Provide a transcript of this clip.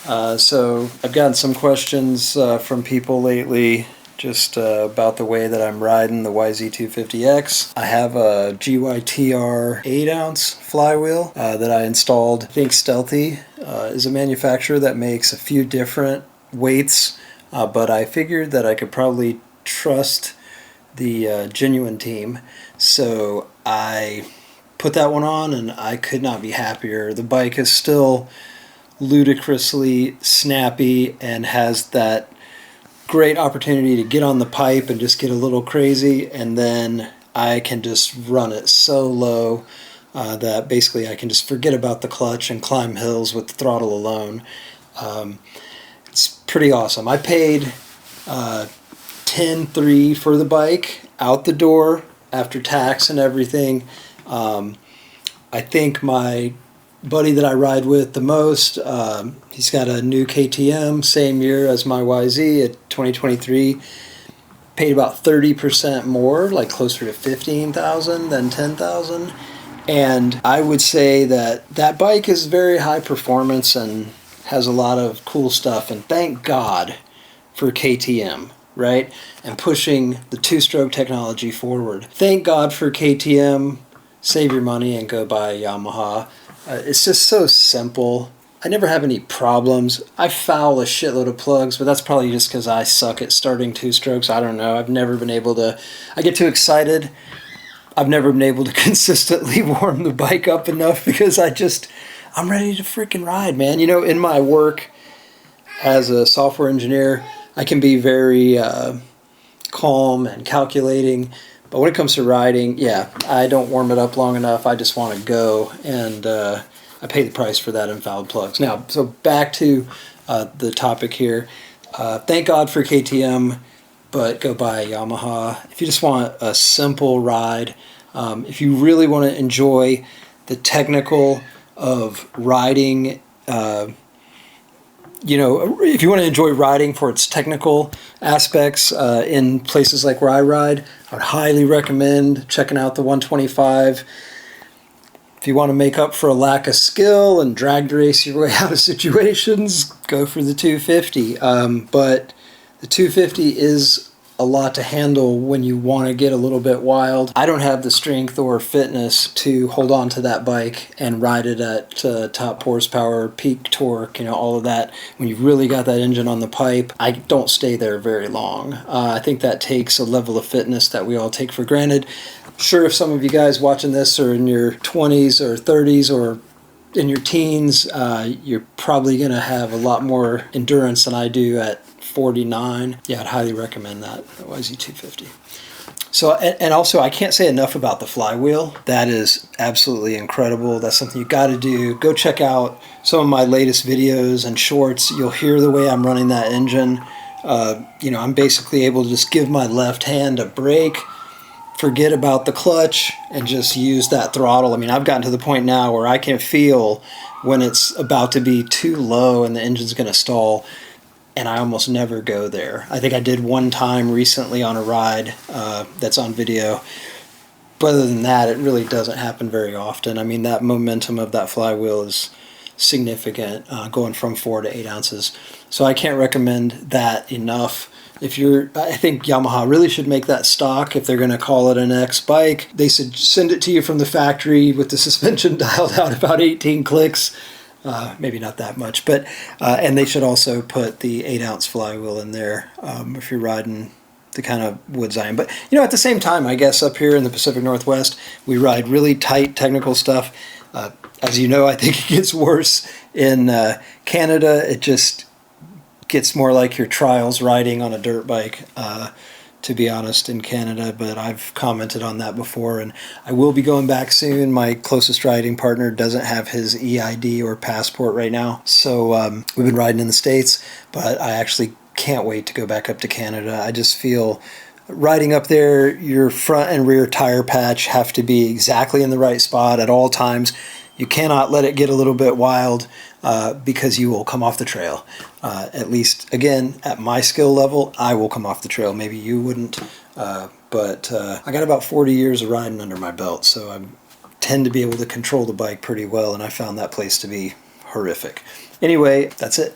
So I've gotten some questions from people lately just about the way that I'm riding the YZ250X. I have a GYTR 8-oz flywheel that I installed. I think Stealthy is a manufacturer that makes a few different weights, but I figured that I could probably trust the Genuine team. So I put that one on and I could not be happier. The bike is still ludicrously snappy and has that great opportunity to get on the pipe and just get a little crazy, and then I can just run it so low that basically I can just forget about the clutch and climb hills with the throttle alone. It's pretty awesome. I paid $10,300 for the bike out the door after tax and everything. I think my buddy that I ride with the most, he's got a new KTM, same year as my YZ at 2023, paid about 30% more, like closer to $15,000 than $10,000. And I would say that that bike is very high performance and has a lot of cool stuff, and thank God for KTM, right? And pushing the two-stroke technology forward. Thank God for KTM. Save your money and go buy a Yamaha. It's just so simple. I never have any problems. I foul a shitload of plugs, but that's probably just because I suck at starting two-strokes. I don't know. I've never been able to... I get too excited. I've never been able to consistently warm the bike up enough because I'm ready to freaking ride, man. You know, in my work as a software engineer, I can be very calm and calculating. But when it comes to riding, yeah, I don't warm it up long enough. I just want to go, and I pay the price for that in fouled plugs. Now, so back to the topic here. Thank God for KTM, but go buy a Yamaha. If you just want a simple ride, if you really want to enjoy the technical of riding, you know, if you want to enjoy riding for its technical aspects in places like where I ride, I would highly recommend checking out the 125. If you want to make up for a lack of skill and drag race your way out of situations, go for the 250. But the 250 is a lot to handle when you want to get a little bit wild. I don't have the strength or fitness to hold on to that bike and ride it at top horsepower, peak torque, you know, all of that. When you've really got that engine on the pipe, I don't stay there very long. I think that takes a level of fitness that we all take for granted. Sure, if some of you guys watching this are in your 20s or 30s or in your teens, you're probably going to have a lot more endurance than I do at 49. Yeah, I'd highly recommend that YZ250. So, and also, I can't say enough about the flywheel. That is absolutely incredible. That's something you got to do. Go check out some of my latest videos and shorts. You'll hear the way I'm running that engine. You know, I'm basically able to just give my left hand a brake, forget about the clutch, and just use that throttle. I mean, I've gotten to the point now where I can feel when it's about to be too low and the engine's going to stall, and I almost never go there. I think I did one time recently on a ride that's on video. But other than that, it really doesn't happen very often. I mean, that momentum of that flywheel is significant, going from 4 to 8 ounces. So I can't recommend that enough. I think Yamaha really should make that stock if they're going to call it an X bike. They should send it to you from the factory with the suspension dialed out about 18 clicks. Maybe not that much, but and they should also put the 8-ounce flywheel in there if you're riding the kind of woods I am. But you know, at the same time, I guess up here in the Pacific Northwest, we ride really tight technical stuff. As you know, I think it gets worse in Canada. It just gets more like your trials riding on a dirt bike, to be honest, in Canada, but I've commented on that before, and I will be going back soon. My closest riding partner doesn't have his EID or passport right now, so we've been riding in the States, but I actually can't wait to go back up to Canada. I just feel riding up there, your front and rear tire patch have to be exactly in the right spot at all times. You cannot let it get a little bit wild because you will come off the trail. At least, again, at my skill level, I will come off the trail. Maybe you wouldn't, but I got about 40 years of riding under my belt, so I tend to be able to control the bike pretty well, and I found that place to be horrific. Anyway, that's it.